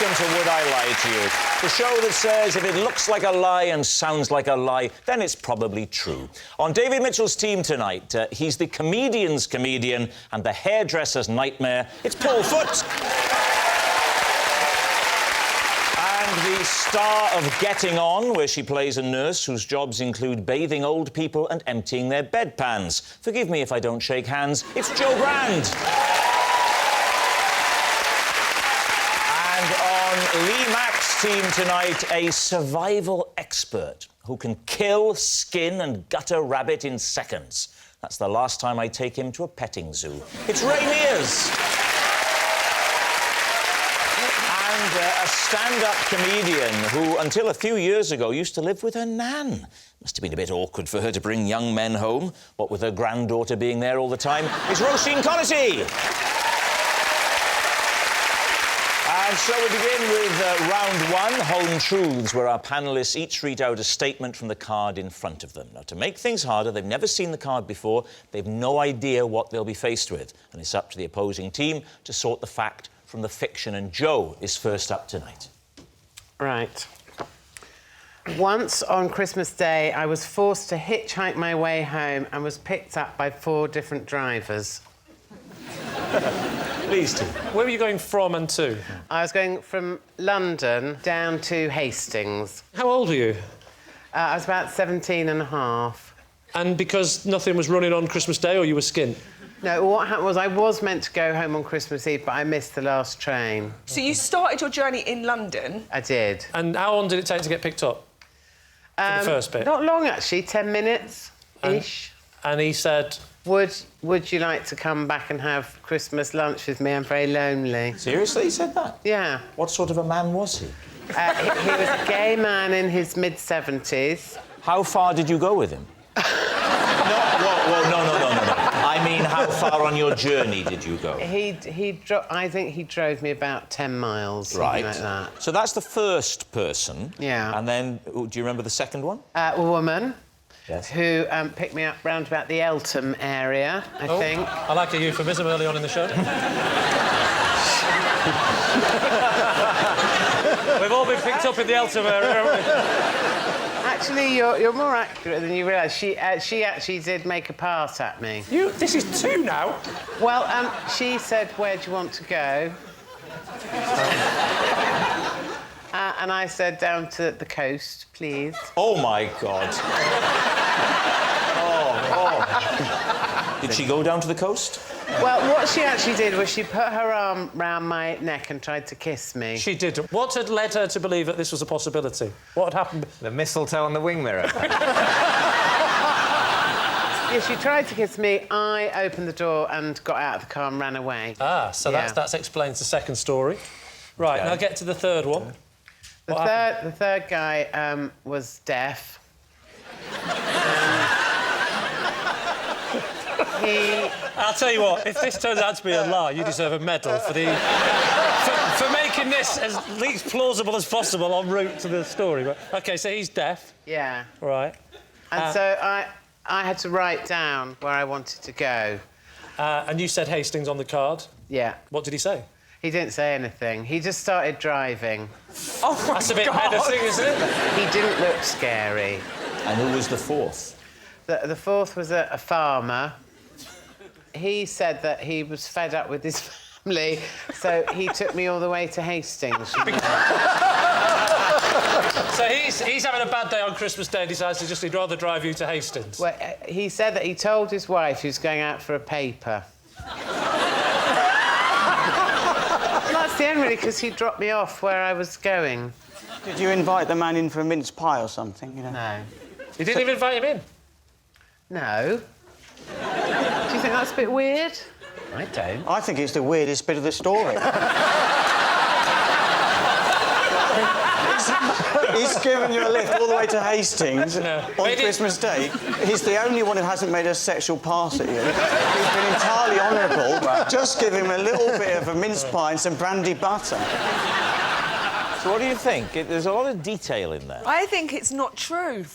welcome to Would I Lie to You? The show that says if it looks like a lie and sounds like a lie, then it's probably true. On David Mitchell's team tonight, he's the comedian's comedian and the hairdresser's nightmare. It's Paul Foot. And the star of Getting On, where she plays a nurse whose jobs include bathing old people and emptying their bedpans. Forgive me if I don't shake hands. It's Joe Brand. And on Lee Mack's team tonight, a survival expert who can kill, skin and gut a rabbit in seconds. That's the last time I take him to a petting zoo. It's Ray Mears. And a stand-up comedian who, until a few years ago, used to live with her nan. Must have been a bit awkward for her to bring young men home, what with her granddaughter being there all the time. It's Roisin Conaty. And so we begin with round one, Home Truths, where our panellists each read out a statement from the card in front of them. Now, to make things harder, they've never seen the card before, they've no idea what they'll be faced with, and it's up to the opposing team to sort the fact from the fiction, and Joe is first up tonight. Right. Once on Christmas Day, I was forced to hitchhike my way home and was picked up by 4 different drivers. Please do. Where were you going from and to? I was going from London down to Hastings. How old were you? I was about 17 and a half. And because nothing was running on Christmas Day, or you were skint? No, what happened was I was meant to go home on Christmas Eve, but I missed the last train. So you started your journey in London? I did. And how long did it take to get picked up? For the first bit? Not long, actually, 10 minutes-ish. And he said... Would you like to come back and have Christmas lunch with me? I'm very lonely. Seriously, he said that? Yeah. What sort of a man was he? He was a gay man in his mid-70s. How far did you go with him? No. I mean, how far on your journey did you go? I think he drove me about 10 miles, right. Something like that. So that's the first person. Yeah. And then, do you remember the second one? A woman. Yes. Who picked me up round about the Eltham area, I think. I like a euphemism early on in the show. We've all been picked up in the Eltham area, haven't we? Actually, you're more accurate than you realise. She actually did make a pass at me. This is 2 now? Well, she said, "Where do you want to go?" And I said, "Down to the coast, please." Oh, my God. Oh. Did she go down to the coast? Well, what she actually did was she put her arm round my neck and tried to kiss me. She did. What had led her to believe that this was a possibility? What had happened? The mistletoe on the wing mirror. Yeah, she tried to kiss me. I opened the door and got out of the car and ran away. Ah, so yeah. that explains the second story. Right, Okay. now get to the third one. The third guy was deaf. I'll tell you what, if this turns out to be a lie, you deserve a medal for making this as least plausible as possible en route to the story. But, OK, so he's deaf. Yeah. Right. And so I had to write down where I wanted to go. And you said Hastings on the card? Yeah. What did he say? He didn't say anything. He just started driving. Oh, my That's a bit God. menacing, isn't it? He didn't look scary. And who was the fourth? The fourth was a farmer. He said that he was fed up with his family, so he took me all the way to Hastings. So he's having a bad day on Christmas Day and decides he'd rather drive you to Hastings. Well, he said that he told his wife he was going out for a paper. That's the end, really, because he dropped me off where I was going. Did you invite the man in for a mince pie or something, you know? No. You didn't even invite him in? No. Do you think that's a bit weird? I don't. I think it's the weirdest bit of the story. He's given you a lift all the way to Hastings on Christmas Day. He's the only one who hasn't made a sexual pass at you. He's been entirely honourable. Just give him a little bit of a mince pie and some brandy butter. So what do you think? There's a lot of detail in there. I think it's not true.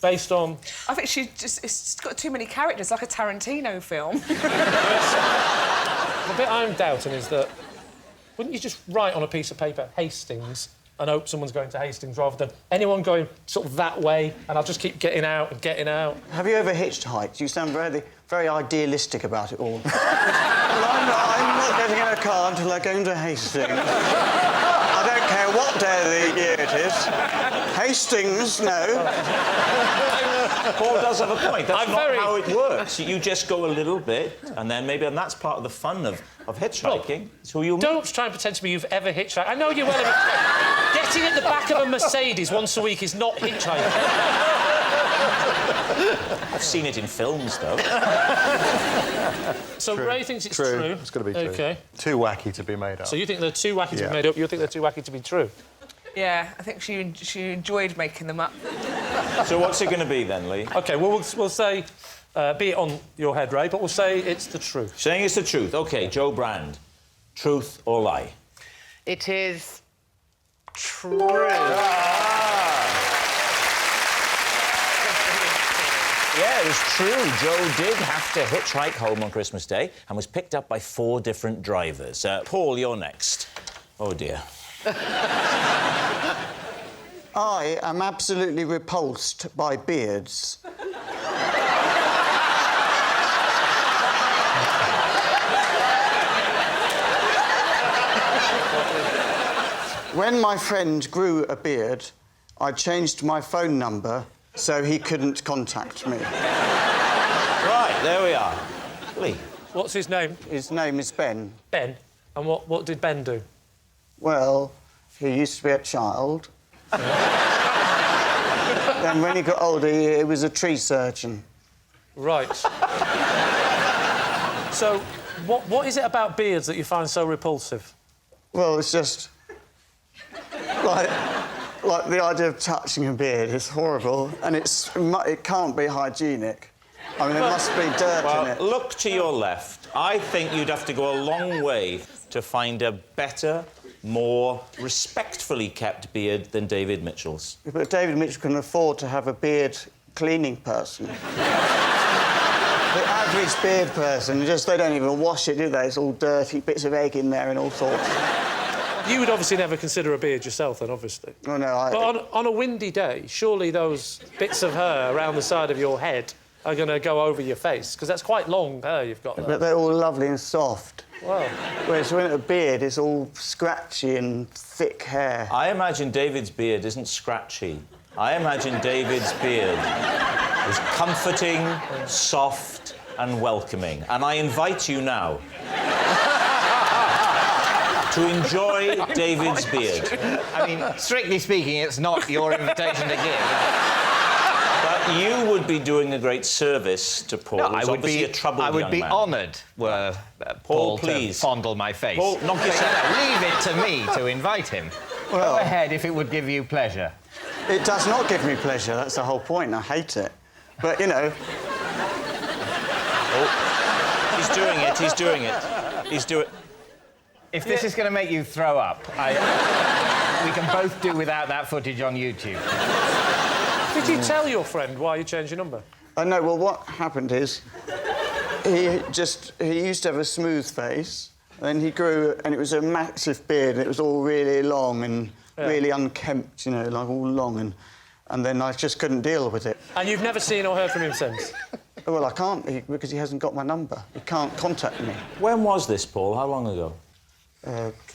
Based on... I think it's got too many characters, like a Tarantino film. The bit I'm doubting is that wouldn't you just write on a piece of paper Hastings and hope someone's going to Hastings rather than anyone going sort of that way and I'll just keep getting out and getting out? Have you ever hitchhiked? You sound very idealistic about it all. Well, I'm not getting in a car until I go into Hastings. I don't care what day of the year it is. Hastings, no. Paul does have a point. That's not how it works. You just go a little bit, and then maybe... And that's part of the fun of hitchhiking. It's who you meet. Don't try and pretend to me you've ever hitchhiked. I know you well enough. Getting at the back of a Mercedes once a week is not hitchhiking. I've seen it in films, though. So Ray thinks it's true. It's got to be true. OK. Too wacky to be made up. So you think they're too wacky to be made up, you think they're too wacky to be true? Yeah, I think she enjoyed making them up. So what's it going to be, then, Lee? OK, well, we'll say... be it on your head, Ray, but we'll say it's the truth. Saying it's the truth. OK, Joe Brand. Truth or lie? It is true. Yeah, it was true. Joe did have to hitchhike home on Christmas Day and was picked up by 4 different drivers. Paul, you're next. Oh, dear. I am absolutely repulsed by beards. When my friend grew a beard, I changed my phone number so he couldn't contact me. Right, there we are. Lee. What's his name? His name is Ben. Ben. And what did Ben do? Well, he used to be a child. Then when he got older, he was a tree surgeon. Right. So, what is it about beards that you find so repulsive? Well, it's just... like the idea of touching a beard is horrible, and it can't be hygienic. I mean, there must be dirt in it. Look to your left. I think you'd have to go a long way to find a better, more respectfully kept beard than David Mitchell's. But David Mitchell can afford to have a beard cleaning person. The average beard person, they don't even wash it, do they? It's all dirty, bits of egg in there and all sorts. You would obviously never consider a beard yourself, then, obviously. Oh, no, But on a windy day, surely those bits of hair around the side of your head are going to go over your face, because that's quite long hair you've got there. But they're all lovely and soft. Wow. Whereas when a beard, it's all scratchy and thick hair. I imagine David's beard isn't scratchy. I imagine David's beard is comforting, soft and welcoming. And I invite you now to enjoy David's beard. I mean, strictly speaking, it's not your invitation to give. But you would be doing a great service to Paul. No, He's obviously a troubled young man. I would be honoured were Paul please. to fondle my face. Paul, knock yourself. Leave it to me to invite him. Well, go ahead if it would give you pleasure. It does not give me pleasure, that's the whole point. I hate it. But, you know... Oh, he's doing it, he's doing it. He's doing... If this is going to make you throw up, we can both do without that footage on YouTube. Did you tell your friend why you changed your number? No, well, what happened is... He used to have a smooth face, and then he grew, and it was a massive beard, and it was all really long and really unkempt, you know, like all long, and then I just couldn't deal with it. And you've never seen or heard from him since? Well, I can't, because he hasn't got my number. He can't contact me. When was this, Paul? How long ago?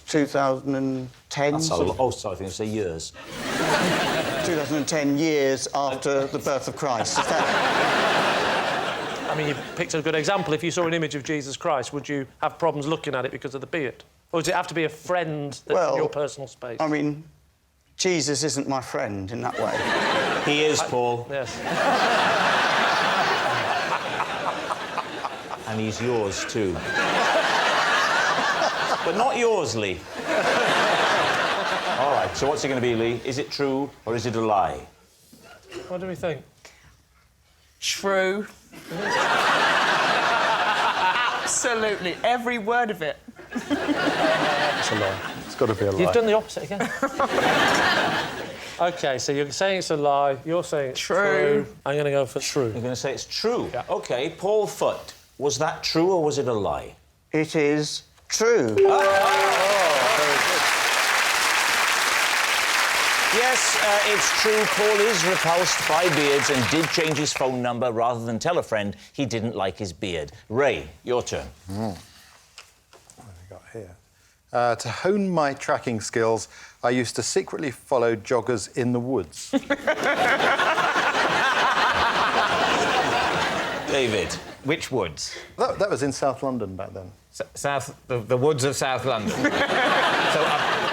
2010. That's oh, sorry, I think I say years. 2010, years after the birth of Christ. I mean, you picked a good example. If you saw an image of Jesus Christ, would you have problems looking at it because of the beard? Or does it have to be a friend that's in your personal space? I mean, Jesus isn't my friend in that way. He is, Paul. Yes. And he's yours, too. But not yours, Lee. All right, so what's it going to be, Lee? Is it true or is it a lie? What do we think? True. Absolutely, every word of it. It's a lie. It's got to be a lie. You've done the opposite again. OK, so you're saying it's a lie, you're saying it's true. I'm going to go for true. You're going to say it's true? Yeah. OK, Paul Foote, was that true or was it a lie? It is true. Oh. Yes, it's true. Paul is repulsed by beards and did change his phone number rather than tell a friend he didn't like his beard. Ray, your turn. What have we got here? To hone my tracking skills, I used to secretly follow joggers in the woods. David. Which woods? That was in South London back then. The woods of South London. So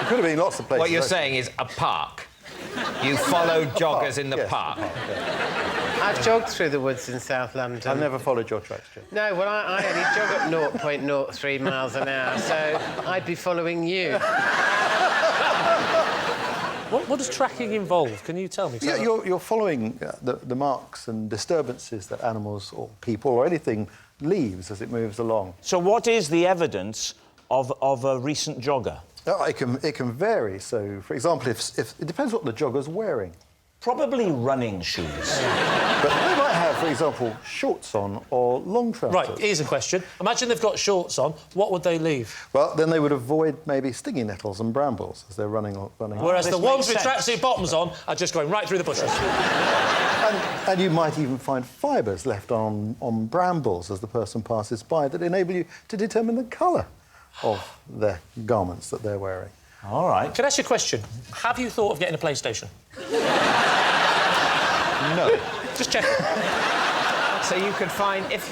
It could have been lots of places. what you're actually. saying is a park. You followed joggers in the Yes, park. I've jogged through the woods in South London. I've never followed your tracks, Jim. No, well, I only jog at 0.03 miles an hour, so I'd be following you. What does tracking involve? Can you tell me? Yeah, you're following the marks and disturbances that animals or people or anything leaves as it moves along. So what is the evidence of a recent jogger? It can vary. So, for example, if it depends what the jogger's wearing. Probably running shoes. But they might have, for example, shorts on or long trousers. Right, here's a question. Imagine they've got shorts on. What would they leave? Well, then they would avoid maybe stinging nettles and brambles as they're running. Whereas this the ones with makes sense. tracksuit bottoms on are just going right through the bushes. And you might even find fibres left on brambles as the person passes by that enable you to determine the colour of the garments that they're wearing. All right. Can I ask you a question? Have you thought of getting a PlayStation? No. Just check. So you could find if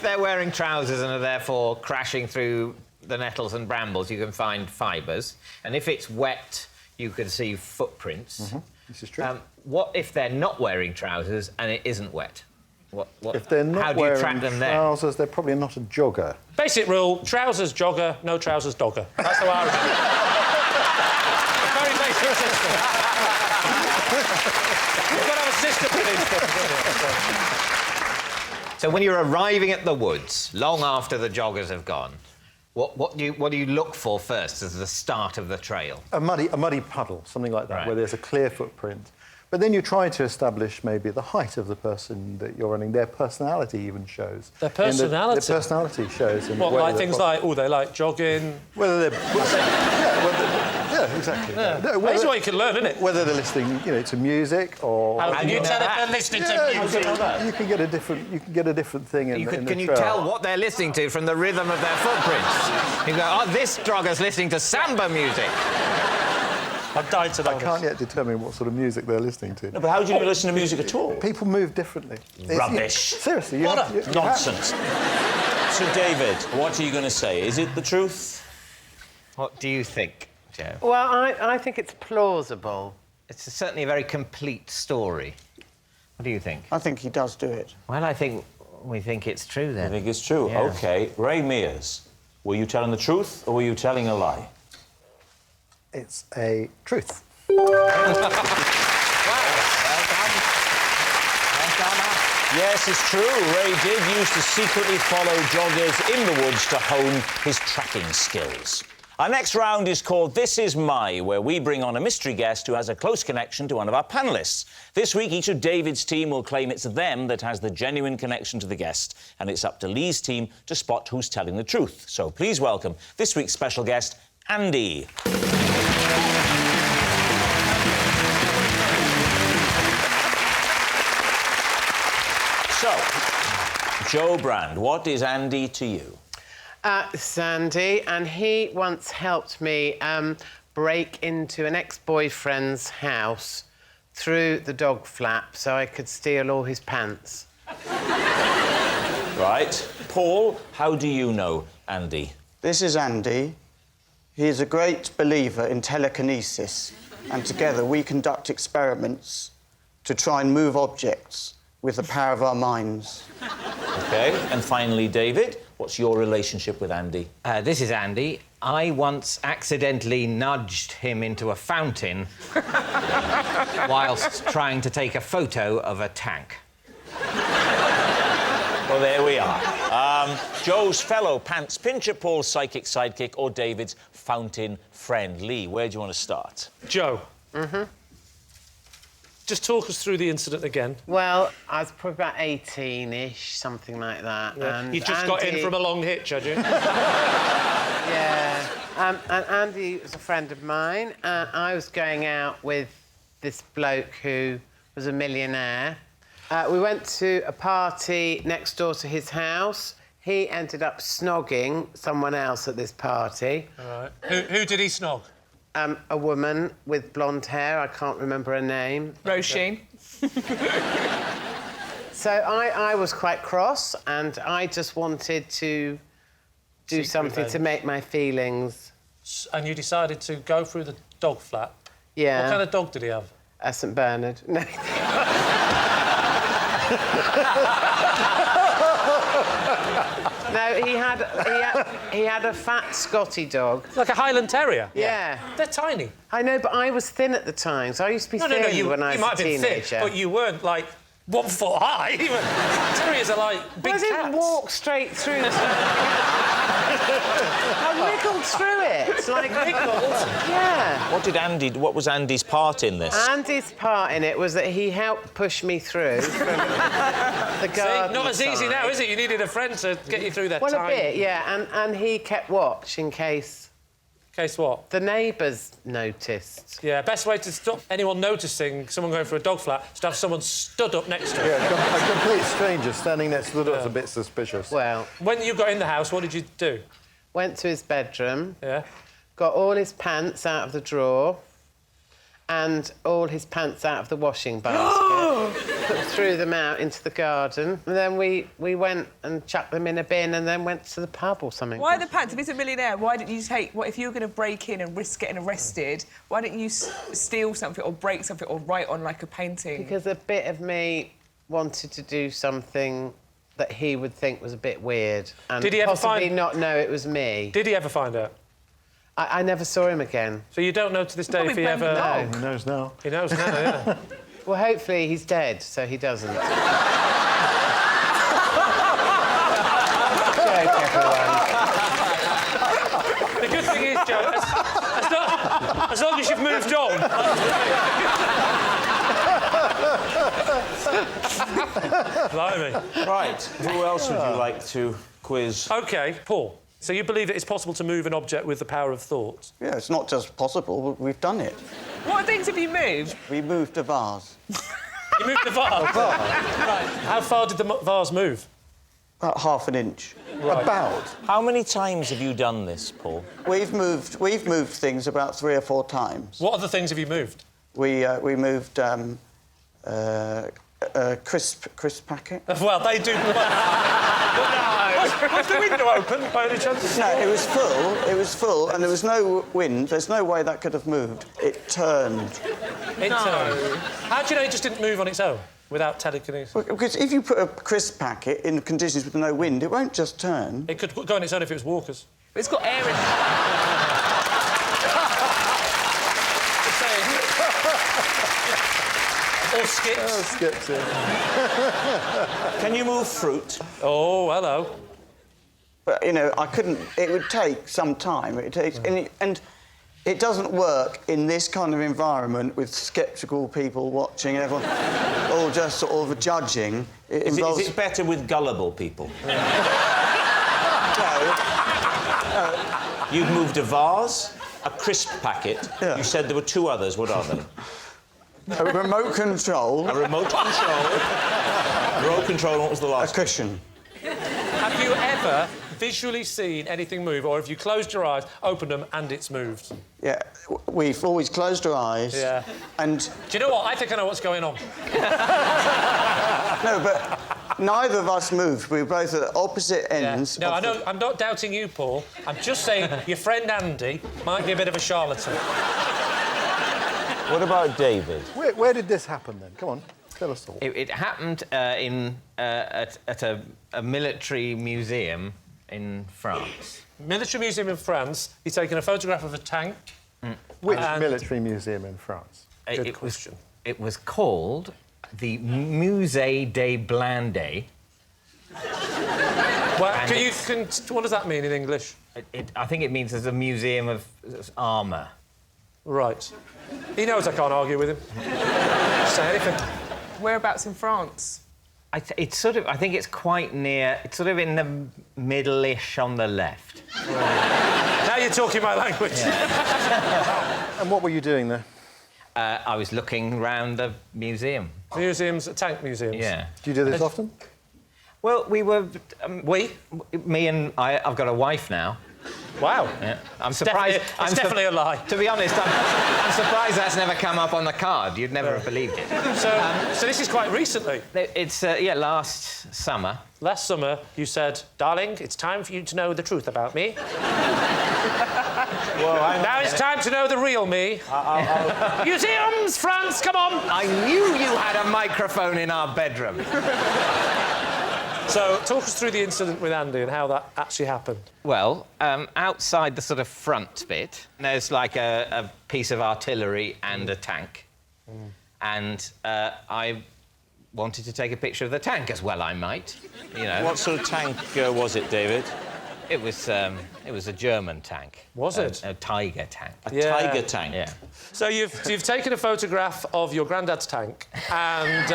they're wearing trousers and are therefore crashing through the nettles and brambles, you can find fibres, and if it's wet, you can see footprints. Mm-hmm. This is true. What if they're not wearing trousers and it isn't wet? What, If they're not how do you wearing track them then? trousers, they're probably not a jogger. Basic rule, trousers jogger, no trousers dogger. That's how I remember. Very basic system. You've got to have a system for these things. So when you're arriving at the woods, long after the joggers have gone, what do you look for first as the start of the trail? A muddy puddle, something like that, Right. where there's a clear footprint. But then you try to establish maybe the height of the person that you're running. Their personality even shows. Their personality? Their personality shows. In What, whether like they're things like, oh, they like jogging? Whether they're... yeah, exactly. Yeah. No, That's what you can learn, isn't it? Whether they're listening, to music or... How can you tell if they're listening to music? You can get a different thing in the Can you trail. tell what they're listening to from the rhythm of their footprints? You go, oh, this jogger's listening to samba music. I've died to know I can't yet determine what sort of music they're listening to. No, but how do you listen to music at all? People move differently. Rubbish. Seriously, you What have- a you have- Nonsense. So, David, what are you going to say? Is it the truth? What do you think, Joe? Well, I think it's plausible. It's certainly a very complete story. What do you think? I think he does do it. Well, we think it's true I then. think it's true. Yeah. OK. Ray Mears, were you telling the truth or were you telling a lie? It's a truth. Yes, it's true. Ray did used to secretly follow joggers in the woods to hone his tracking skills. Our next round is called This Is My, where we bring on a mystery guest who has a close connection to one of our panellists. This week, each of David's team will claim it's them that has the genuine connection to the guest, and it's up to Lee's team to spot who's telling the truth. So please welcome this week's special guest, Andy. So, Joe Brand, what is Andy to you? Sandy, and he once helped me break into an ex-boyfriend's house through the dog flap so I could steal all his pants. Right. Paul, how do you know Andy? This is Andy. He is a great believer in telekinesis, and together we conduct experiments to try and move objects with the power of our minds. OK. And finally, David, what's your relationship with Andy? This is Andy. I once accidentally nudged him into a fountain whilst trying to take a photo of a tank. Well, there we are. Joe's fellow pants pincher, Paul's psychic sidekick, or David's fountain friend. Lee, where do you want to start? Joe. Just talk us through the incident again. Well, I was probably about 18-ish, something like that. And You just got in from a long hitch, had you? Yeah. And Andy was a friend of mine, and I was going out with this bloke who was a millionaire. We went to a party next door to his house. He ended up snogging someone else at this party. All right. Who did he snog? A woman with blonde hair. I can't remember her name. Roisin. So I was quite cross, and I just wanted to do something to make my feelings. And you decided to go through the dog flat? Yeah. What kind of dog did he have? A St Bernard. No. No, he had a fat Scotty dog. Like a Highland Terrier? Yeah. They're tiny. I know, but I was thin at the time, so I used to be thin when I was might a have been teenager. thick, but you weren't, like, 1 foot high. Terriers are like big I cats. didn't walk straight through. I wriggled through it. Like yeah. What was Andy's part in this? Andy's part in it was that he helped push me through from the garden. See, not as easy now, is it? You needed a friend to get you through that time. Well, a bit, yeah. And he kept watch in case... Case what? The neighbours noticed. Yeah, best way to stop anyone noticing someone going through a dog flat is to have someone stood up next to him. Yeah, a complete stranger standing next to the door is a bit suspicious. Well... When you got in the house, what did you do? Went to his bedroom. Yeah. Got all his pants out of the drawer and all his pants out of the washing basket. Threw them out into the garden. And then we went and chucked them in a bin and then went to the pub or something. Why the pants? If he's a millionaire, why didn't you take... What, if you were going to break in and risk getting arrested, why didn't you steal something or break something or write on, like, a painting? Because a bit of me wanted to do something that he would think was a bit weird. And did he ever possibly not know it was me. Did he ever find out? I never saw him again. So you don't know to this day if he ever... No. He knows now. He knows now, yeah. Well, hopefully he's dead, so he doesn't. Joke, everyone. The good thing is, Joe, as long as you've moved on... Blimey. Right, who else would you like to quiz? OK, Paul, so you believe that it's possible to move an object with the power of thought? Yeah, it's not just possible, we've done it. What things have you moved? We moved a vase. You moved the vase? Right. How far did the vase move? About half an inch. Right. About. How many times have you done this, Paul? We've moved things about 3 or 4 times. What other things have you moved? We moved a crisp packet. Well, they do... Was the window open, by any chance? No, it was full, and there was no wind. There's no way that could have moved. It turned. It turned. How do you know it just didn't move on its own, without telekinesis? Well, because if you put a crisp packet in conditions with no wind, it won't just turn. It could go on its own if it was Walker's. It's got air in it. Just saying. Or skips. Oh, skips, yeah. Can you move fruit? Oh, hello. But, you know, I couldn't... It would take some time. It takes... And it doesn't work in this kind of environment with sceptical people watching and everyone all just sort of judging. Is it better with gullible people? No. You've moved a vase, a crisp packet. Yeah. You said there were 2 others. What are they? A remote control. A remote control. Remote control, and what was the A last? cushion. Have you ever visually seen anything move, or have you closed your eyes, opened them, and it's moved? Yeah, we've always closed our eyes. Yeah. And... Do you know what? I think I know what's going on. No, but neither of us moved. We were both at opposite ends. No, I know. I'm not doubting you, Paul. I'm just saying your friend Andy might be a bit of a charlatan. What about David? Where did this happen, then? Come on, tell us all. It happened at a military museum in France. Military museum in France. You've taken a photograph of a tank. Which And- military museum in France? Good It question. was called the Musée des Blindés. Well, what does that mean in English? I think it means there's a museum of armour. Right. He knows I can't argue with him. Say anything. Whereabouts in France? I think it's quite near... It's sort of in the middle-ish on the left. Now you're talking my language. And what were you doing there? I was looking around the museum. Museums, tank museums? Yeah. Do you do this often? Well, we were... Me and I've got a wife now. Wow. Yeah. I'm surprised... It's definitely a lie. To be honest, I'm surprised that's never come up on the card. You'd never have believed it. So this is quite recently? It's, last summer. Last summer, you said, darling, it's time for you to know the truth about me. Well, now it's time to know the real me. Museums, France, come on! I knew you had a microphone in our bedroom. So, talk us through the incident with Andy and how that actually happened. Well, outside the sort of front bit, there's like a piece of artillery and a tank. And I wanted to take a picture of the tank as well, I might, you know. What sort of tank was it, David? It was a German tank. Was it? A Tiger tank. A Tiger tank? Yeah. So you've taken a photograph of your granddad's tank and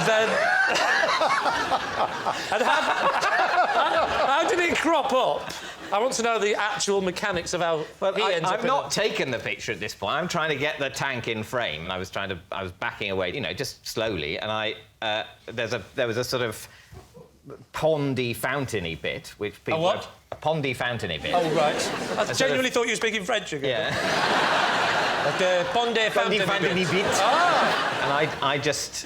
then... and how did it crop up? I want to know the actual mechanics of how Well, he ends up I've not taken the picture at this point. I'm trying to get the tank in frame. I was backing away, you know, just slowly, and there was a sort of pondy, fountainy bit, which people... A what? A pondy, fountainy bit. Oh, right. I genuinely thought you were speaking French again. Yeah. Like a pondy, fountainy bit. Ah! And I just...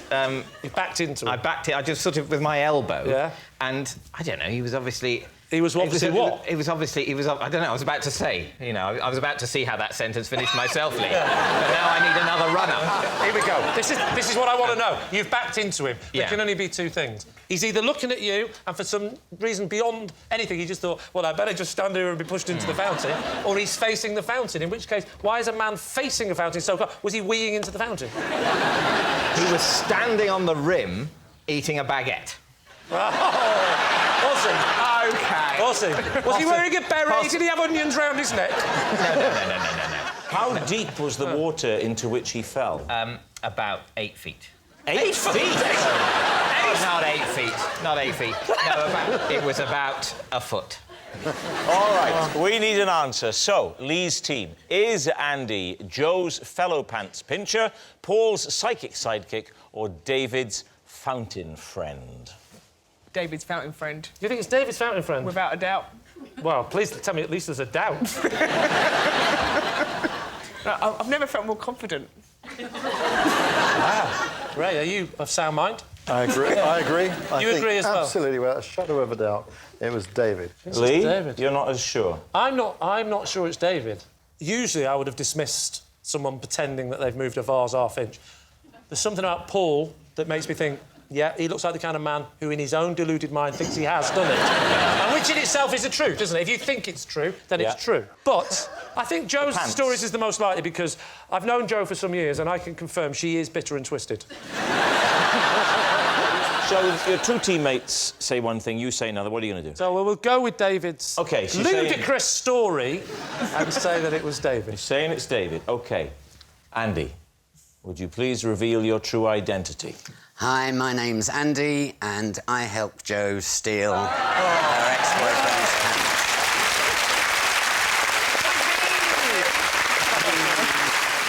You backed into it. I backed it, I just sort of with my elbow. Yeah. And, I don't know, he was obviously... He was obviously what? He was obviously... I don't know, I was about to say, you know, I was about to see how that sentence finished myself, Lee. But now I need another runner. Here we go. This is what I want to know. You've backed into him. Yeah. There can only be two things. He's either looking at you, and for some reason beyond anything, he just thought, well, I better just stand here and be pushed into the fountain, or he's facing the fountain, in which case, why is a man facing a fountain so close? Was he weeing into the fountain? He was standing on the rim, eating a baguette. Was he? OK. Was he? Was he wearing a beret? Did he have onions round his neck? No. How deep was the water into which he fell? About 8 feet. 8 feet? Not 8 feet. Not 8 feet. No, it was about a foot. All right, we need an answer. So, Lee's team, is Andy Joe's fellow pants pincher, Paul's psychic sidekick, or David's fountain friend? David's fountain friend. You think it's David's fountain friend? Without a doubt. Well, please tell me at least there's a doubt. I've never felt more confident. Wow. Ray, are you of sound mind? I agree. I agree. You agree as well? Absolutely, without a shadow of a doubt, it was David. Lee, David. you're not as sure? I'm not sure it's David. Usually I would have dismissed someone pretending that they've moved a vase half-inch. There's something about Paul that makes me think, yeah, he looks like the kind of man who, in his own deluded mind, thinks he has done it. And which in itself is a truth, isn't it? If you think it's true, then it's true. But I think Joe's stories is the most likely because I've known Jo for some years and I can confirm she is bitter and twisted. So, your two teammates say one thing, you say another. What are you going to do? So we'll go with David's ludicrous story and say that it was David. You're saying it's David. OK. Andy, would you please reveal your true identity? Hi, my name's Andy, and I helped Jo steal her ex-boyfriend's pants.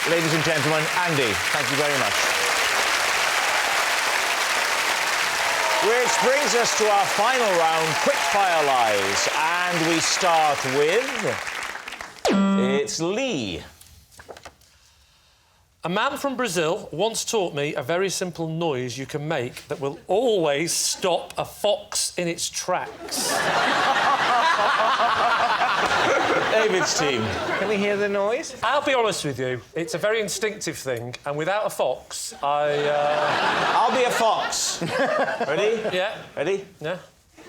Ladies and gentlemen, Andy, thank you very much. Which brings us to our final round, quick-fire lies. And we start with... It's Lee. A man from Brazil once taught me a very simple noise you can make that will always stop a fox in its tracks. David's team. Can we hear the noise? I'll be honest with you, it's a very instinctive thing, and without a fox, I'll be a fox. Ready? Yeah. Ready? Yeah.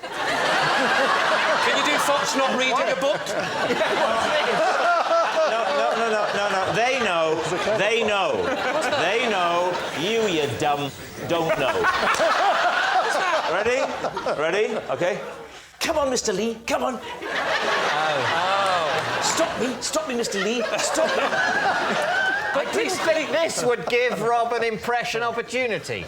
Can you do fox not reading a book? No. They know. They know. They know. You dumb, don't know. Ready? Ready? OK. Come on, Mr. Lee. Come on. Oh. Stop me, Mr. Lee. Stop me. I didn't think this would give Rob an impression opportunity.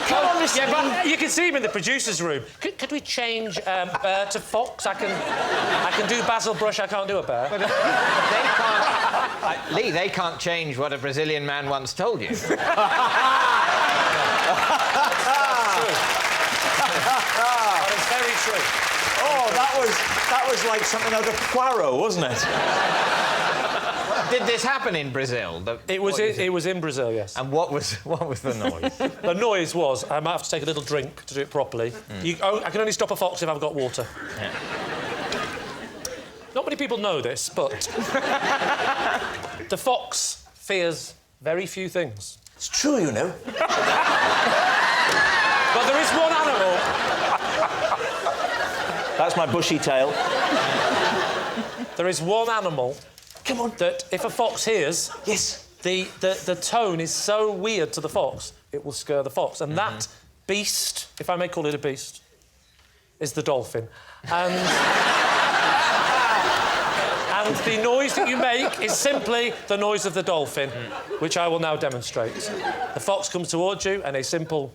Come on, Mr. Yeah, Lee. but you can see him in the producer's room. Could we change bear to fox? I can do Basil Brush, I can't do a bear. But they can't... Lee, they can't change what a Brazilian man once told you. True. That is very true. Oh, that was like something out of Poirot, wasn't it? Did this happen in Brazil? It was in Brazil, yes. And what was the noise? The noise was, I might have to take a little drink to do it properly. I can only stop a fox if I've got water. Yeah. Not many people know this, but the fox fears very few things. It's true, you know. But there is one animal. That's my bushy tail. There is one animal. Come on. That if a fox hears, yes, the tone is so weird to the fox, it will scare the fox. And that beast, if I may call it a beast, is the dolphin. And the noise that you make is simply the noise of the dolphin, which I will now demonstrate. The fox comes towards you, and a simple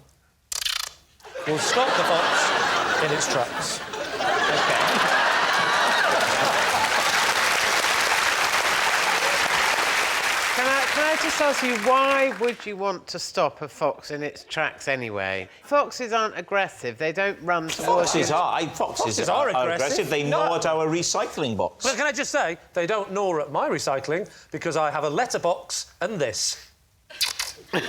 will stop the fox in its tracks. Can I just ask you, why would you want to stop a fox in its tracks anyway? Foxes aren't aggressive. They don't run towards you. Foxes are aggressive. They gnaw at our recycling box. Well, can I just say, they don't gnaw at my recycling because I have a letterbox and this. They're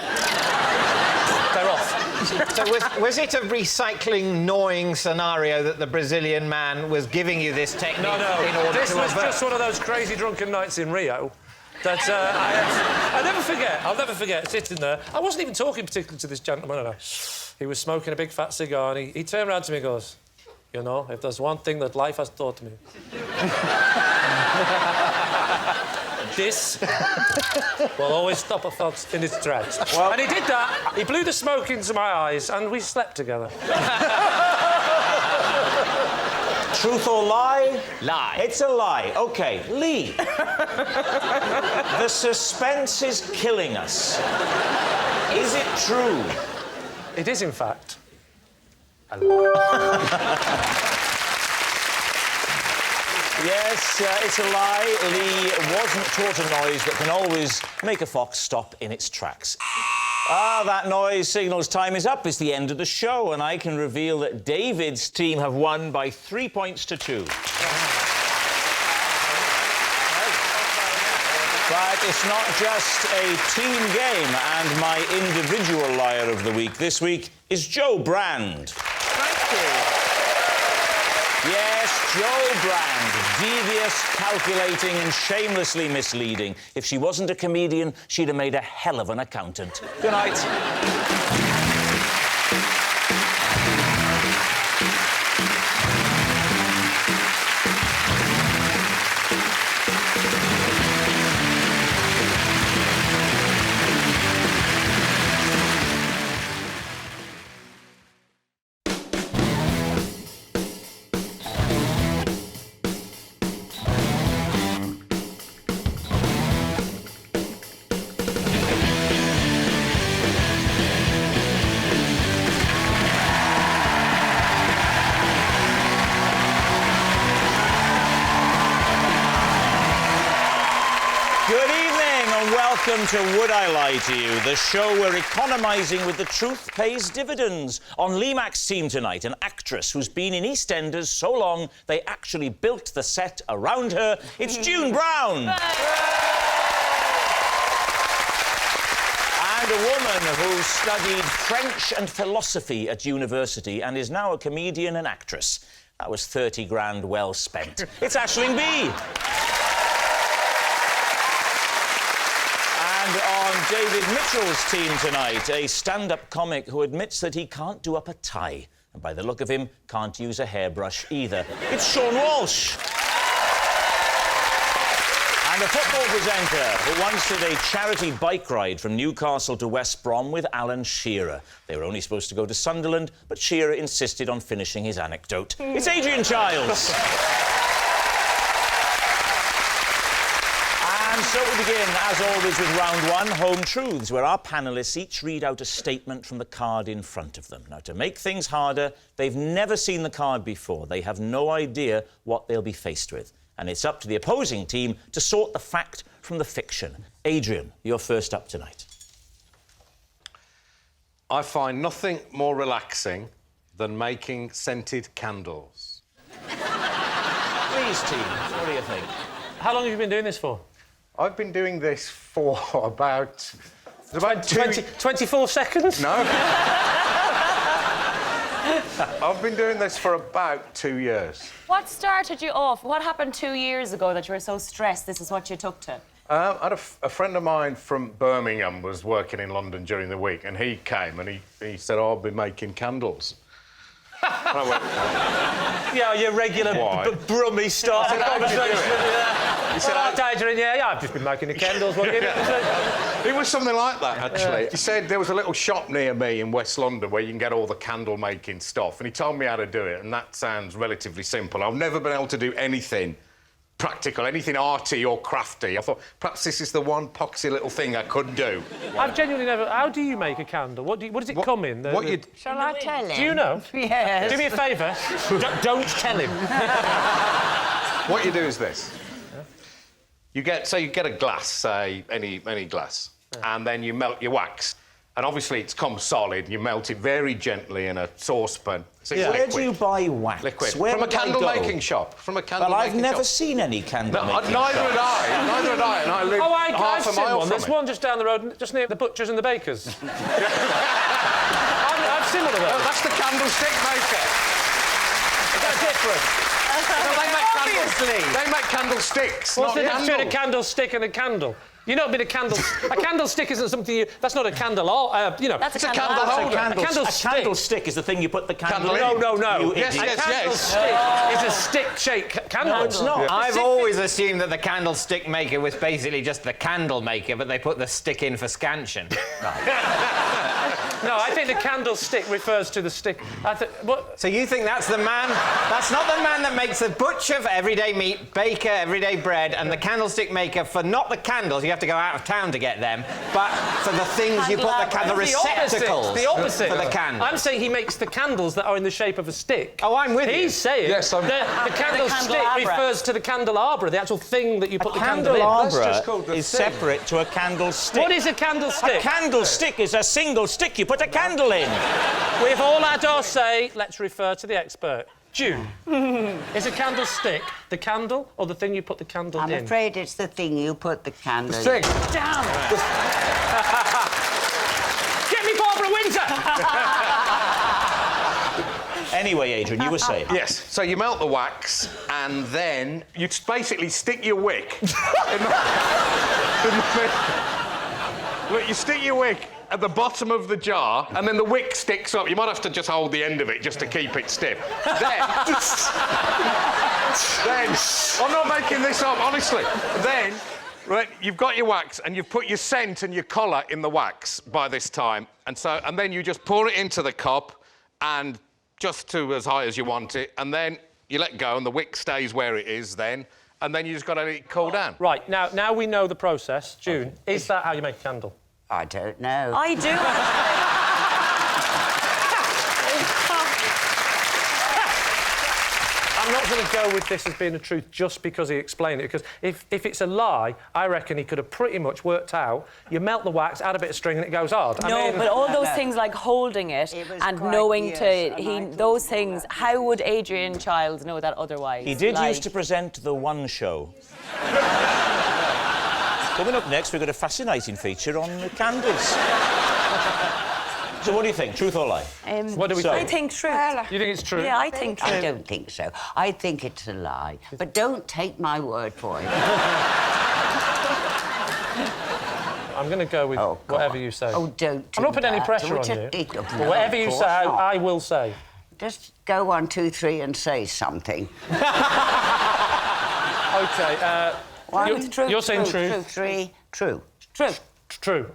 off. So was it a recycling gnawing scenario that the Brazilian man was giving you this technique in order this to was avert? just one of those crazy drunken nights in Rio that I'll never forget sitting there. I wasn't even talking particularly to this gentleman. No. He was smoking a big fat cigar and he turned around to me and goes, you know, if there's one thing that life has taught me... this will always stop a fox in its tracks. Well, and he did that. He blew the smoke into my eyes and we slept together. Truth or lie? Lie. It's a lie. OK, Lee. The suspense is killing us. Is it true? It is, in fact, a lie. Yes, it's a lie. Lee wasn't taught a noise that can always make a fox stop in its tracks. That noise signals time is up. It's the end of the show, and I can reveal that David's team have won by 3 points to 2. But it's not just a team game, and my individual liar of the week this week is Joe Brand. Thank you. Yes, Joe Brand, devious, calculating and shamelessly misleading. If she wasn't a comedian, she'd have made a hell of an accountant. Good night. Welcome to Would I Lie to You, the show where economising with the truth pays dividends. On Lee Mack's team tonight, an actress who's been in EastEnders so long they actually built the set around her. It's June Brown. And a woman who studied French and philosophy at university and is now a comedian and actress. That was 30 grand well spent. It's Aisling Bea. And on David Mitchell's team tonight, a stand-up comic who admits that he can't do up a tie. And by the look of him, can't use a hairbrush either. It's Sean Walsh. And a football presenter who once did a charity bike ride from Newcastle to West Brom with Alan Shearer. They were only supposed to go to Sunderland, but Shearer insisted on finishing his anecdote. It's Adrian Childs. And so we begin, as always, with round one, Home Truths, where our panellists each read out a statement from the card in front of them. Now, to make things harder, they've never seen the card before. They have no idea what they'll be faced with. and it's up to the opposing team to sort the fact from the fiction. Adrian, you're first up tonight. I find nothing more relaxing than making scented candles. Please, team, what do you think? How long have you been doing this for? I've been doing this for about... 24 seconds? No. I've been doing this for about 2 years. What started you off? What happened 2 years ago that you were so stressed this is what you took to? I had a friend of mine from Birmingham was working in London during the week, and he came and he said, oh, I've been making candles. And I went, Yeah, your regular brummy starting conversation. He said, Adrian, yeah, I've just been making the candles. What It was something like that, actually. He said there was a little shop near me in West London where you can get all the candle-making stuff, and he told me how to do it, and that sounds relatively simple. I've never been able to do anything practical, anything arty or crafty. I thought, perhaps this is the one poxy little thing I could do. I've genuinely never... How do you make a candle? What does it come in? Shall I tell him? Do you know? Yes. Do me a favour. Don't tell him. What you do is this. You get a glass, say, any glass, and then you melt your wax. And obviously it's come solid. You melt it very gently in a saucepan. So it's Where liquid. do you buy wax? Liquid. Where From a would I candle-making go? shop. From a Well, candle-making I've never shop. seen any candle-making Neither shops. had I. Neither had I. And I live I've half a seen mile one. from There's it. one just down the road, just near the butchers and the bakers. I've seen one of those. That's the candlestick maker. Is that different? They make candlesticks, What's not the difference between a candles. candlestick and a candle? You know, a candlestick isn't something you... That's not a candle, you know. That's It's a candle holder. A candlestick. candlestick is the thing you put the candle in. No. You Yes, idiot. yes, Candlestick is a stick-shaped candle. No, it's not. I've always assumed that the candlestick maker was basically just the candle maker, but they put the stick in for scansion. No, I think the candlestick refers to the stick. What? So you think that's the man... That's not the man that makes the butcher for everyday meat, baker, everyday bread, and the candlestick maker for not the candles, you have to go out of town to get them, but for the things you put the receptacles The opposite. for the candles. I'm saying he makes the candles that are in the shape of a stick. Oh, I'm with you. He's saying Yes, I'm... the candlestick candelabra. refers to the candelabra, the actual thing that you put the candle in. Candelabra is separate to a candlestick. What is a candlestick? A candlestick is a single stick you put a candle in. With all I dare say, let's refer to the expert. June, is a candlestick the candle or the thing you put the candle in? I'm afraid it's the thing you put the candle in. Stick. Damn. Get me Barbara Windsor! Anyway, Adrian, you were saying. Yes, so you melt the wax, and then you basically stick your wick... Look, you stick your wick at the bottom of the jar, and then the wick sticks up. You might have to just hold the end of it just to keep it stiff. Then... I'm not making this up, honestly. Then, right, you've got your wax, and you've put your scent and your colour in the wax by this time. And then you just pour it into the cup, and just to as high as you want it, and then you let go, and the wick stays where it is then, and then you just got to let it cool down. Right, now we know the process. June, is that how you make a candle? I don't know. I do. I'm not going to go with this as being the truth just because he explained it, because if it's a lie, I reckon he could have pretty much worked out, you melt the wax, add a bit of string and it goes hard. No, but all those things like holding it It was and quite- knowing yes, to... and I thought those all things, that. how would Adrian Childs know that otherwise? He did Like- used to present The One Show. Coming up next, we've got a fascinating feature on the candles. So what do you think, truth or lie? What do we I think? think truth. You think it's true? Yeah, I think true. I don't think so. I think it's a lie. But don't take my word for it. I'm going to go with Oh, God. whatever you say. Oh, don't I'm not do putting any that. pressure on Don't you. it- But no, whatever of you course say, not. I will say. Just go 1, 2, 3 and say something. OK, you're saying true? True, 3, true. True. True.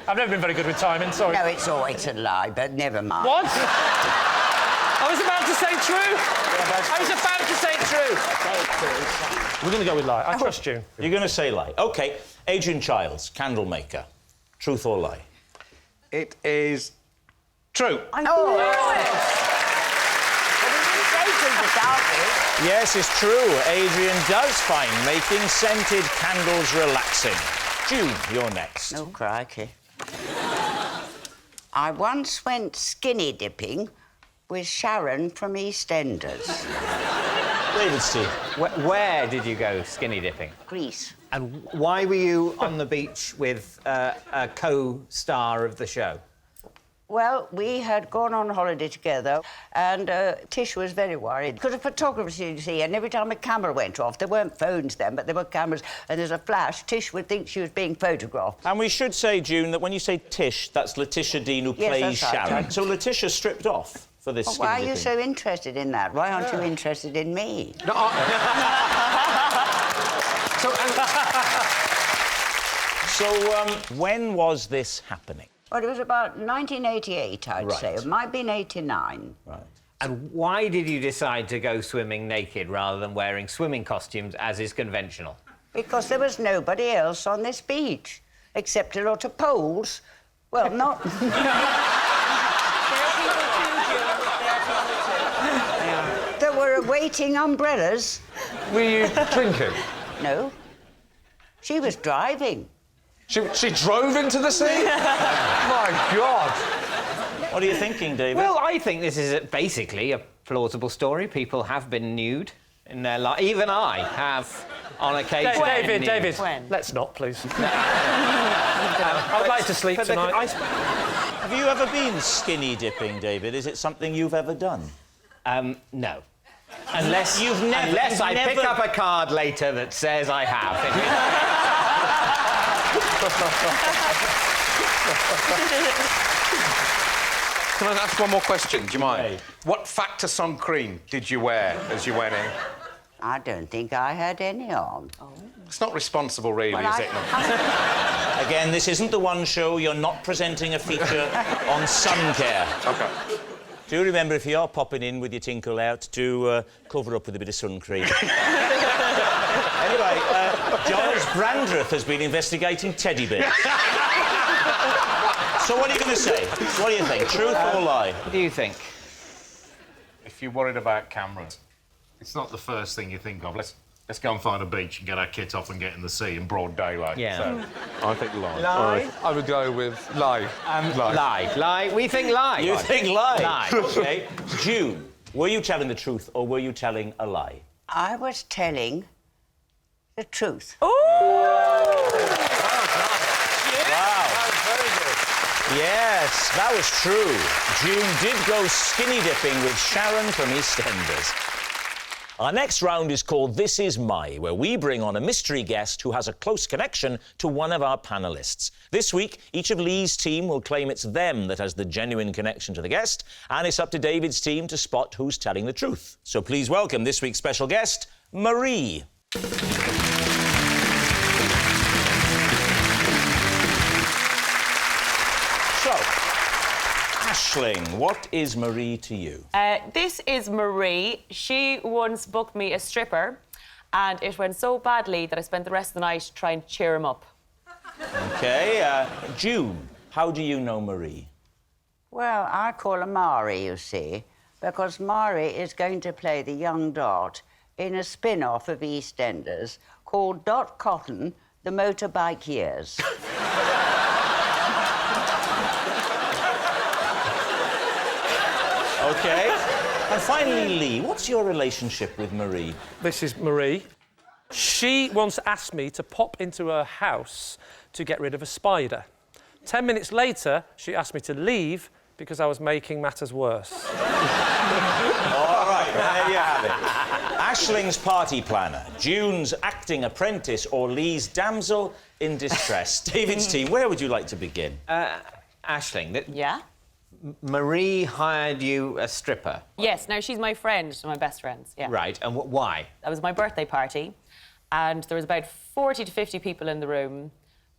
I've never been very good with timing, sorry. No, it's always a lie, but never mind. What? I was about to say true. I was about to say true. We're going to go with lie. I trust you. You're going to say lie. OK, Adrian Childs, candle maker. Truth or lie? It is true. I knew it. could without it. Yes, it's true. Adrian does find making scented candles relaxing. June, you're next. Oh, crikey. I once went skinny dipping with Sharon from EastEnders. David's team. Where did you go skinny dipping? Greece. And why were you on the beach with a co-star of the show? Well, we had gone on holiday together, and Tish was very worried. Because of photographers, you see, and every time a camera went off, there weren't phones then, but there were cameras, and there's a flash, Tish would think she was being photographed. And we should say, June, that when you say Tish, that's Letitia Dean, who Yes, plays that's right, Sharon. June. So Letitia stripped off for this skinny Why are dipping. you so interested in that? Why aren't you interested in me? No, So, when was this happening? Well, it was about 1988, I'd Right. say. It might have been 89. Right. And why did you decide to go swimming naked rather than wearing swimming costumes, as is conventional? Because there was nobody else on this beach, except a lot of poles. Well, not... There were awaiting umbrellas. were you drinking? No. She was driving. She drove into the sea? My God. What are you thinking, David? Well, I think this is basically a plausible story. People have been nude in their life. Even I have, on occasion. been nude. David, When? let's not, please. I'd like to sleep tonight. Have you ever been skinny dipping, David? Is it something you've ever done? No. Unless Unless I pick up a card later that says I have. Can I ask one more question? Do you mind? What factor sun cream did you wear as you went in? I don't think I had any on. It's not responsible, really, Well, is it? Again, this isn't the one show. You're not presenting a feature on sun care. OK. Do remember, if you are popping in with your tinkle out, to cover up with a bit of sun cream. Anyway, Giles Brandreth has been investigating teddy bears. So what are you going to say? What do you think? Truth or lie? What do you think? If you're worried about cameras, it's not the first thing you think of. Let's go and find a beach and get our kit off and get in the sea in broad daylight. Yeah. So, I think lie. Lie? I would go with lie. Lie. We think lie. You think lie? Lie. OK. June, were you telling the truth or were you telling a lie? I was telling the truth. Wow. Yes, that was true. June did go skinny dipping with Sharon from EastEnders. Our next round is called This Is My, where we bring on a mystery guest who has a close connection to one of our panellists. This week, each of Lee's team will claim it's them that has the genuine connection to the guest, and it's up to David's team to spot who's telling the truth. So please welcome this week's special guest, Marie. So, Aisling, what is Marie to you? This is Marie. She once booked me a stripper, and it went so badly that I spent the rest of the night trying to cheer him up. OK, June, how do you know Marie? Well, I call her Mari, you see, because Mari is going to play the young Dot in a spin-off of EastEnders called Dot Cotton, The Motorbike Years. OK. And finally, Lee, what's your relationship with Marie? This is Marie. She once asked me to pop into her house to get rid of a spider. 10 minutes later, she asked me to leave because I was making matters worse. All right, there you have it. Aisling's party planner, June's acting apprentice, or Lee's damsel in distress. David's team, where would you like to begin? Aisling, Yeah? Marie hired you a stripper. Yes, now she's my friend, one of my best friends, yeah. Right, and why? That was my birthday party, and there was about 40 to 50 people in the room,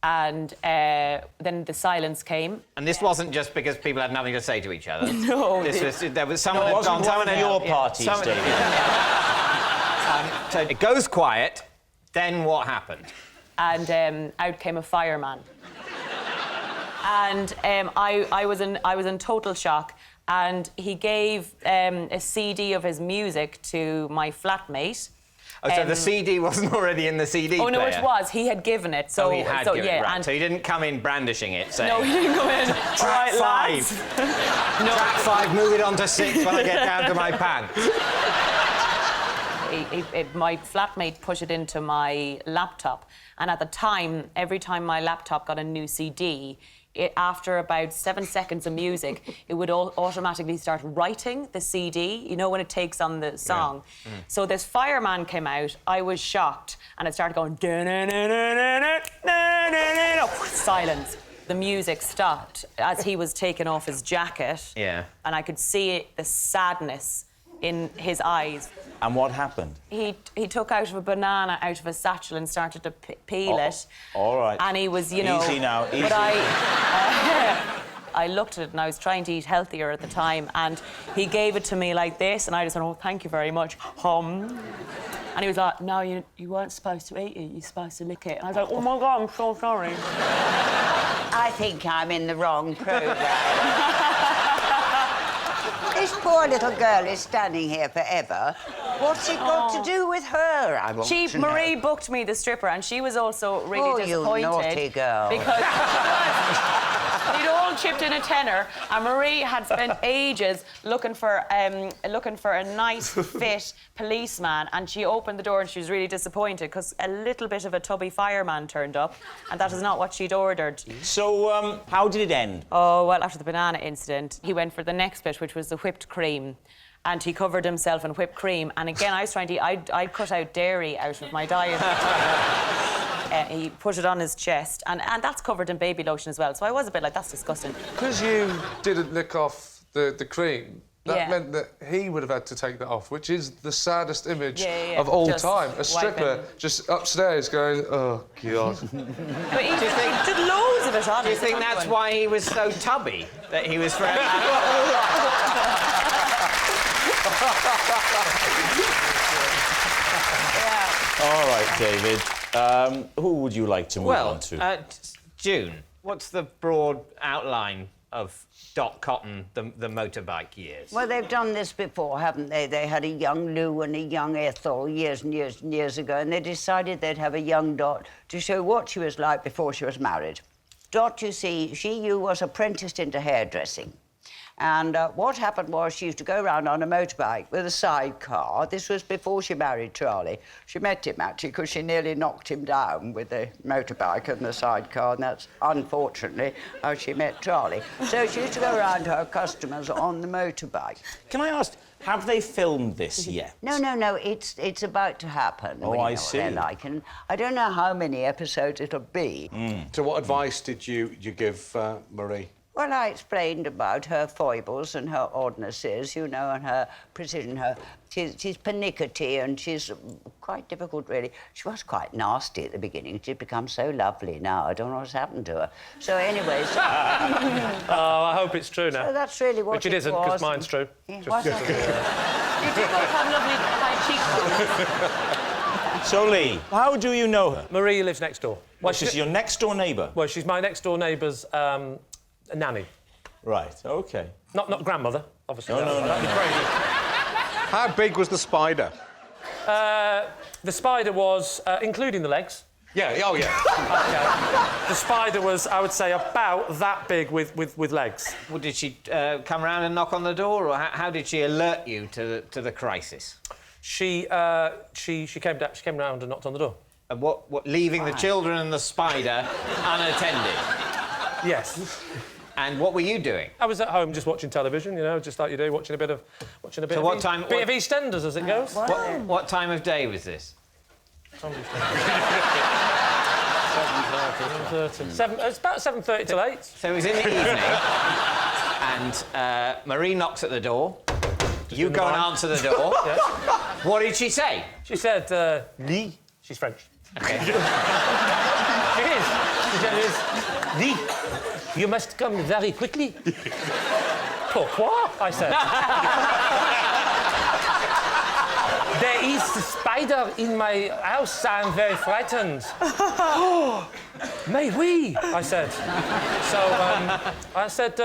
and then the silence came. And this wasn't just because people had nothing to say to each other. No. There was someone It had wasn't gone... one of your parties, David. So it goes quiet, then what happened? And out came a fireman. And I was in total shock, and he gave a CD of his music to my flatmate. Oh, so the CD wasn't already in the CD player? Oh, no, it was. He had given it. So, he had given it, right. And so he didn't come in brandishing it, saying... No, he didn't come in. Track 5. No. Track 5, move it on to 6 when I get down to my pants. My flatmate put it into my laptop, and at the time, every time my laptop got a new CD, after about 7 seconds of music, it would automatically start writing the CD, you know, when it takes on the song. Yeah. So this fireman came out, I was shocked, and it started going... Silence. The music stopped as he was taking off his jacket. Yeah. And I could see the sadness in his eyes. And what happened? He took out a banana out of a satchel and started to peel it. All right. And he was, you know... Easy now, easy. But I looked at it and I was trying to eat healthier at the time, and he gave it to me like this, and I just went, oh, thank you very much. And he was like, no, you weren't supposed to eat it, you're supposed to lick it. And I was like, oh my God, I'm so sorry. I think I'm in the wrong programme. This poor little girl is standing here forever. What's it got to do with her, I want to know? Marie booked me the stripper, and she was also really disappointed. Oh, you naughty girl. Because we'd all chipped in a tenner, and Marie had spent ages looking for a nice, fit policeman, and she opened the door and she was really disappointed because a little bit of a tubby fireman turned up, and that is not what she'd ordered. So, how did it end? Oh, well, after the banana incident, he went for the next bit, which was the whipped cream. And he covered himself in whipped cream. And again, I was trying to... I'd cut out dairy out of my diet. He put it on his chest. And that's covered in baby lotion as well. So I was a bit like, that's disgusting. Because you didn't lick off the cream, that meant that he would have had to take that off, which is the saddest image of all time. A stripper just upstairs going, oh, God. But he did loads of it on. Do you think that's why he was so tubby? That he was forever... All right, David. Who would you like to move on to? June, what's the broad outline of Dot Cotton, the motorbike years? Well, they've done this before, haven't they? They had a young Lou and a young Ethel years and years and years ago, and they decided they'd have a young Dot to show what she was like before she was married. Dot, you see, you was apprenticed into hairdressing. And what happened was she used to go around on a motorbike with a sidecar. This was before she married Charlie. She met him, actually, because she nearly knocked him down with the motorbike and the sidecar, and that's, unfortunately, how she met Charlie. So she used to go around to her customers on the motorbike. Can I ask, have they filmed this yet? No, it's about to happen. Oh, I see. What they're like, and I don't know how many episodes it'll be. So what advice did you give Marie? Well, I explained about her foibles and her oddnesses, you know, and her precision, she's pernickety, and she's quite difficult, really. She was quite nasty at the beginning. She's become so lovely now. I don't know what's happened to her. So, anyways... Oh, I hope it's true now. So that's really what Which it isn't, because mine's true. Yeah, You do both have lovely high cheekbones. So, Lee, how do you know her? Marie lives next door. Well, she's your next-door neighbour? Well, she's my next-door neighbour's nanny. Right, OK. Not grandmother, obviously. No. That'd be crazy. How big was the spider? The spider was, including the legs. Yeah, oh, yeah. OK. The spider was, I would say, about that big with legs. Well, did she come round and knock on the door, or how did she alert you to the crisis? She came round and knocked on the door. And what leaving the children and the spider unattended? Yes. And what were you doing? I was at home just watching television, you know, just like you do, watching a bit of So what time? Bit of EastEnders as it goes. What time of day was this? 7:30. It's about 7:30 till 8. So it was in the evening, and Marie knocks at the door. You go and answer the door. Yes. What did she say? She said, Lee. She's French. Okay. She is. She said, Lee, you must come very quickly. Pourquoi? I said. There is a spider in my house. I'm very frightened. Mais oui, I said. So I said,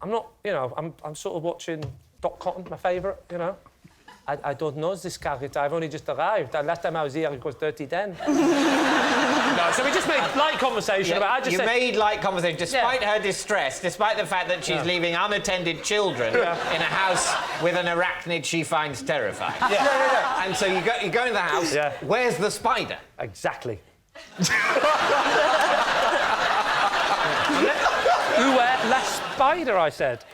I'm not, you know, I'm sort of watching Doc Cotton, my favourite, you know. I don't know this character. I've only just arrived. Last time I was here, it was 3010. No, so we just made light conversation about... You made light conversation, despite her distress, despite the fact that she's leaving unattended children in a house with an arachnid she finds terrifying. And so you go into the house. Where's the spider? Exactly. La spider, I said.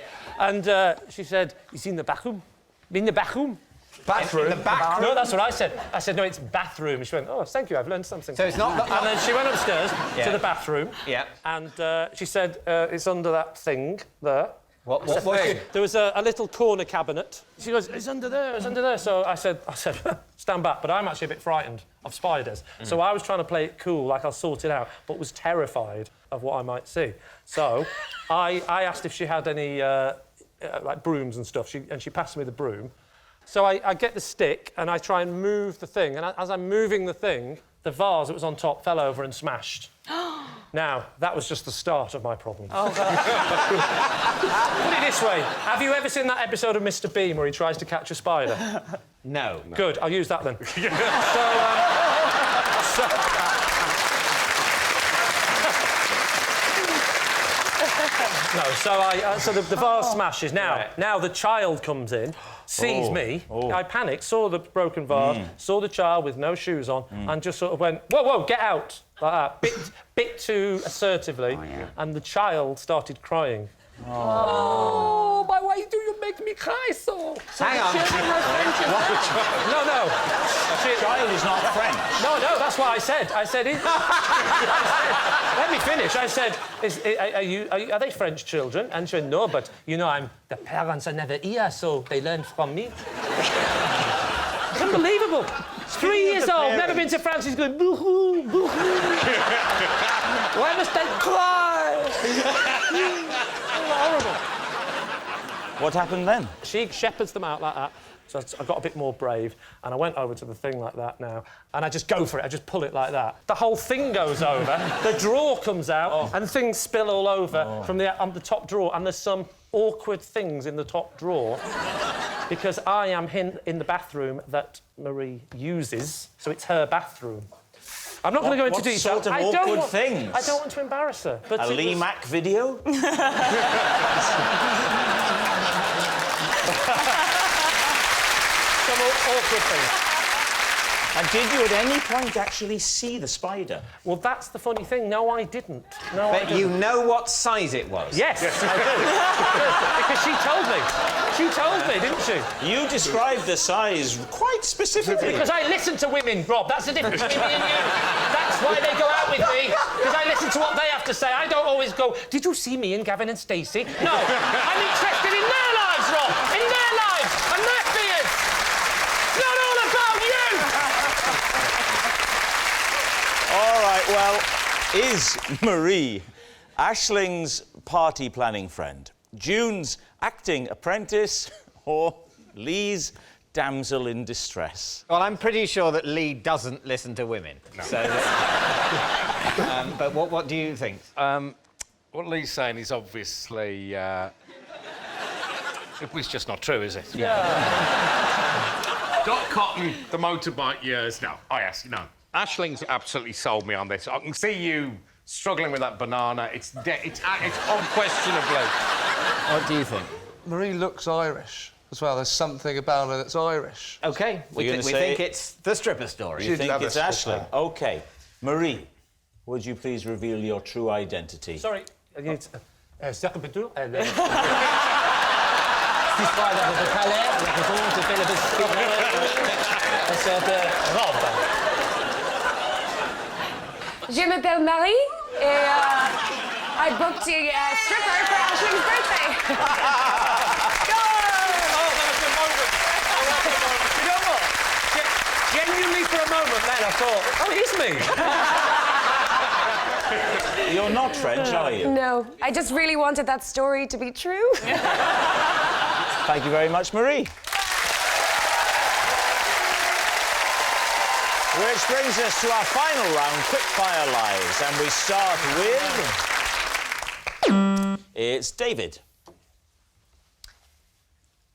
And she said, "He's in the bathroom." In the bathroom? Bathroom? In the back room? No, that's what I said. I said, no, it's bathroom. And she went, oh, thank you, I've learned something. So it's not... And then she went upstairs to the bathroom. Yeah. And she said, it's under that thing there. What thing? There was a little corner cabinet. She goes, it's under there, it's under there. So I said, stand back. But I'm actually a bit frightened of spiders. So I was trying to play it cool, like I'll sort it out, but was terrified of what I might see. So I asked if she had any... like brooms and stuff, and she passed me the broom. So I get the stick and I try and move the thing, and as I'm moving the thing, the vase that was on top fell over and smashed. Now, that was just the start of my problem. Oh, God. Put it this way, have you ever seen that episode of Mr. Bean where he tries to catch a spider? No. Good, I'll use that then. So the vase smashes. Now the child comes in, sees me. I panicked, saw the broken vase, saw the child with no shoes on, and just sort of went, whoa, whoa, get out, like that. Bit too assertively, and the child started crying. Oh, but why do you make me cry so? Hang on. No. The child is not French. No, that's what I said. I said... Let me finish. I said, are they French children? And she went, no, but, you know, the parents are never here, so they learn from me. It's unbelievable. 3 years old, never been to France, he's going, boo-hoo, boo-hoo. Why must I cry? Horrible. What happened then? She shepherds them out like that. So I got a bit more brave, and I went over to the thing like that now, and I just go for it. I just pull it like that. The whole thing goes over. The drawer comes out, and things spill all over from the top drawer, and there's some awkward things in the top drawer because I am in the bathroom that Marie uses, so it's her bathroom. I'm not going to go into detail. What sort of awkward things? I don't want to embarrass her. But a Lee Mack video? Some awkward things. And did you at any point actually see the spider? Well, that's the funny thing. No, I didn't. But you know what size it was? Yes, I do. Because she told me. She told me, didn't she? You described the size quite specifically. Because I listen to women, Rob. That's the difference between me and you. That's why they go out with me. Because I listen to what they have to say. I don't always go, did you see me and Gavin and Stacey? No. I'm interested in their lives, Rob. In their lives and their fears. It's not all about you. All right, well, is Marie Aisling's party planning friend, June's acting apprentice, or Lee's damsel in distress? Well, I'm pretty sure that Lee doesn't listen to women. No. So but what do you think? What Lee's saying is obviously... it's just not true, is it? Yeah. Doc Cotton, the motorbike years. No, no. Aisling's absolutely sold me on this. I can see you struggling with that banana. It's unquestionably. What do you think? Marie looks Irish as well. There's something about her that's Irish. OK, we think it's the stripper story. You think it's Aisling? OK. Marie, would you please reveal your true identity? Sorry. It's... Je m'appelle Marie, et I booked a stripper for Aisling's birthday. You know what? Genuinely, for a moment, then I thought, oh, it is me. You're not French, are you? No, I just really wanted that story to be true. Thank you very much, Marie. Which brings us to our final round, Quickfire Lives, and we start with... It's David.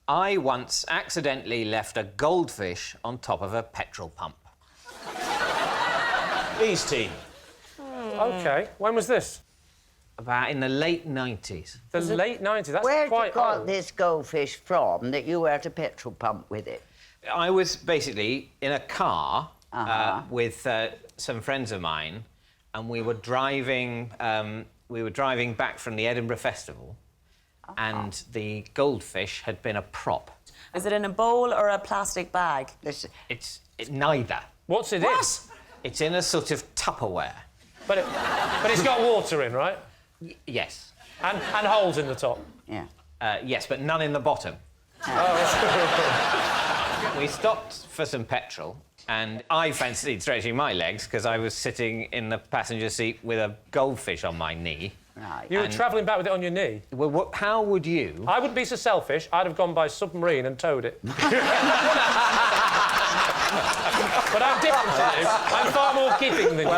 I once accidentally left a goldfish on top of a petrol pump. Lee's team. OK. When was this? About in the late 90s. The late 90s? That's Where quite you got old. this goldfish from that you were at a petrol pump with it? I was basically in a car with some friends of mine, and we were driving back from the Edinburgh Festival, and the goldfish had been a prop. Is it in a bowl or a plastic bag? It's neither. What's it in? It's in a sort of Tupperware. But it's got water in, right? Yes. And holes in the top? Yeah. Yes, but none in the bottom. We stopped for some petrol, and I fancied stretching my legs because I was sitting in the passenger seat with a goldfish on my knee. Right. You were travelling back with it on your knee? Well, how would you? I wouldn't be so selfish. I'd have gone by submarine and towed it. But I'm different to you. I'm far more giving than you.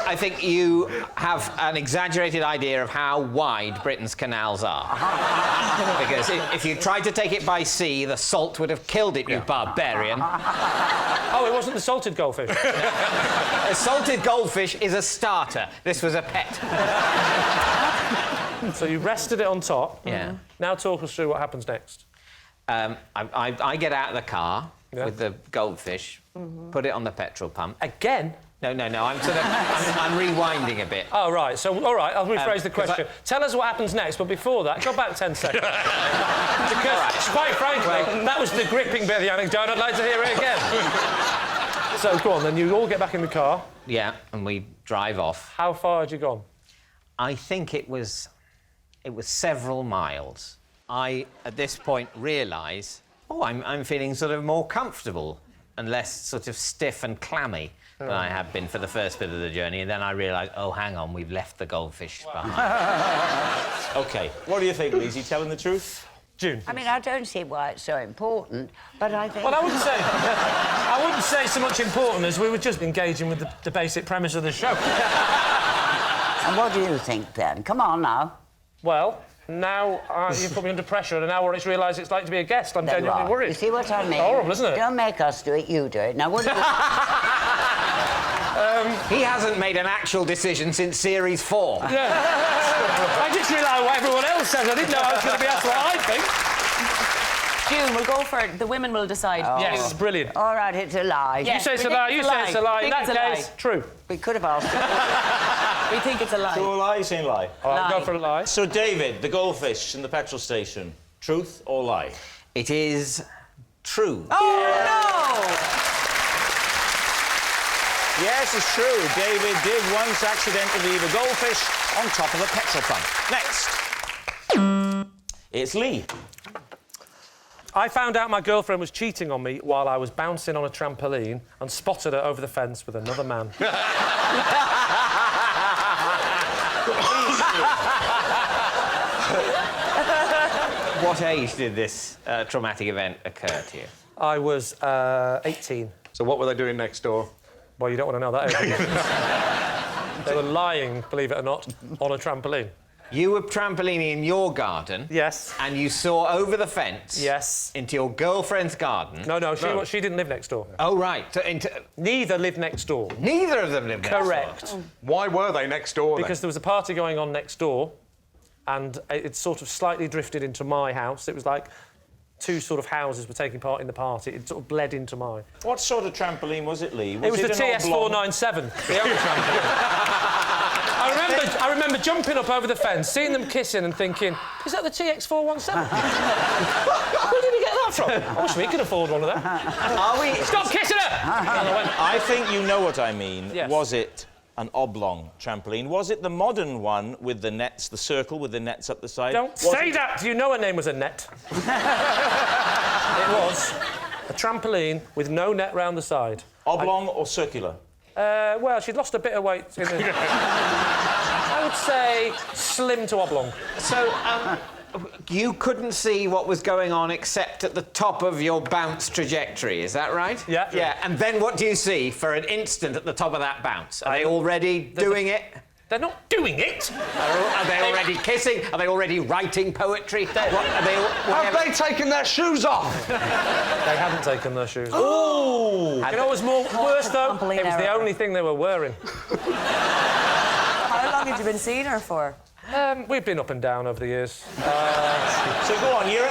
I think you have an exaggerated idea of how wide Britain's canals are. Because if you tried to take it by sea, the salt would have killed it, you barbarian. Oh, it wasn't the salted goldfish? A salted goldfish is a starter. This was a pet. So you rested it on top. Yeah. Now talk us through what happens next. I get out of the car with the goldfish, put it on the petrol pump. Again? No, I'm rewinding a bit. Oh, right. So, all right, I'll rephrase the question. Tell us what happens next, but before that, go back 10 seconds. Because, quite frankly, that was the gripping bit of the anecdote. I'd like to hear it again. So, go on, then. You all get back in the car. Yeah, and we drive off. How far had you gone? I think it was several miles. I, at this point, realise, I'm feeling sort of more comfortable and less sort of stiff and clammy than I have been for the first bit of the journey. And then I realised, hang on, we've left the goldfish behind. OK, what do you think, Lee? Is he telling the truth? June. I mean, I don't see why it's so important, but I think... Well, I wouldn't say so much important as we were just engaging with the basic premise of the show. And what do you think, then? Come on, now. Well, now you've put me under pressure, and now I realise it's like to be a guest. I'm genuinely worried. You see what I mean? Horrible, isn't it? Don't make us do it, you do it. Now, what do you... He hasn't made an actual decision since Series 4. Yeah. I just realise what everyone else says. I didn't know I was going to be asked what I think. June, we'll go for it. The women will decide. Oh. Yes, brilliant. All right, it's a lie. Yes, You say it's a lie, you say it's a lie. In that case, true. We could have asked it. We think it's a lie. True or lie? You're saying lie. All right, I'll go for a lie. So, David, the goldfish in the petrol station, truth or lie? It is true. Oh, no! Yes, it's true. David did once accidentally leave a goldfish on top of a petrol pump. Next. It's Lee. I found out my girlfriend was cheating on me while I was bouncing on a trampoline and spotted her over the fence with another man. What age did this traumatic event occur to you? I was 18. So what were they doing next door? Well, you don't want to know that age. They were lying, believe it or not, on a trampoline. You were trampolining in your garden. Yes. And you saw over the fence. Yes. Into your girlfriend's garden. No, she didn't live next door. Oh, right. So Neither lived next door. Neither of them lived next door? Correct. Why were they next door, Because there was a party going on next door, and it sort of slightly drifted into my house. It was like two sort of houses were taking part in the party. It sort of bled into mine. What sort of trampoline was it, Lee? It was the TS497, the only trampoline. I remember jumping up over the fence, seeing them kissing and thinking, is that the TX417? Where did he get that from? I wish we could afford one of them. Stop kissing her! I think you know what I mean. Yes. Was it an oblong trampoline? Was it the modern one with the nets, the circle with the nets up the side? Don't say that! You know her name was Annette. It was a trampoline with no net round the side. Oblong or circular? Well, she'd lost a bit of weight. I would say slim to oblong. So, you couldn't see what was going on except at the top of your bounce trajectory, is that right? Yeah. Yeah, and then what do you see for an instant at the top of that bounce? Are they already doing it? They're not doing it. Are they already kissing? Are they already writing poetry? Have they taken their shoes off? They hadn't taken their shoes off. Oh! You know what was worse, though? It was the only thing they were wearing. How long had you been seeing her for? We've been up and down over the years. So go on, you're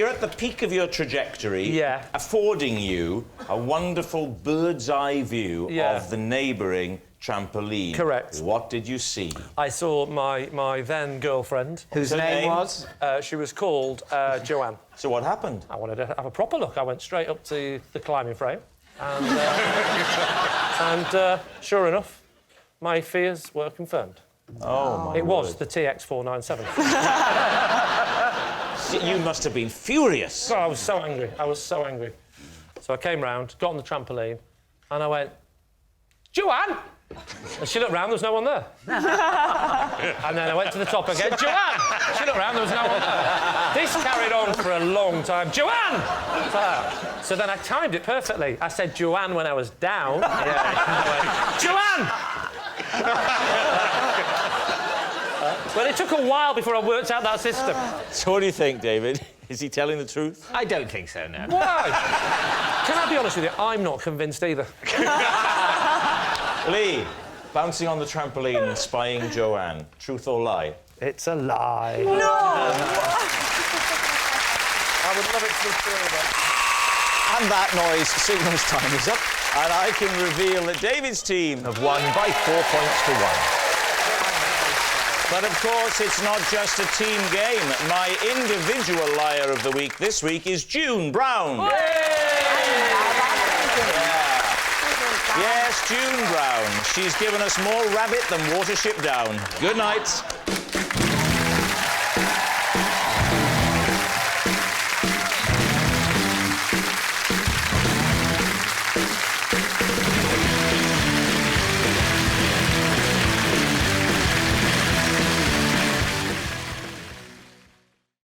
at the peak of your trajectory, Yeah. affording you a wonderful bird's-eye view of the neighbouring trampoline. Correct. What did you see? I saw my then girlfriend. Whose name was? She was called Joanne. So what happened? I wanted to have a proper look. I went straight up to the climbing frame, and, sure enough, my fears were confirmed. Oh, my It was word. the TX497. You must have been furious. Oh, I was so angry. I was so angry. So I came round, got on the trampoline, and I went, Joanne! And she looked round, there was no one there. And then I went to the top again, Joanne! She looked round, there was no one there. This carried on for a long time. Joanne! So then I timed it perfectly. I said Joanne when I was down. Joanne! Well, it took a while before I worked out that system. So what do you think, David? Is he telling the truth? I don't think so, no. Why? Can I be honest with you? I'm not convinced either. Lee, bouncing on the trampoline and spying Joanne. Truth or lie? It's a lie. No! I would love it to be true, but... And that noise signals time is up, and I can reveal that David's team have won by 4 points to 1. But of course, it's not just a team game. My individual liar of the week this week is June Brown. Yes, June Brown. She's given us more rabbit than Watership Down. Good night.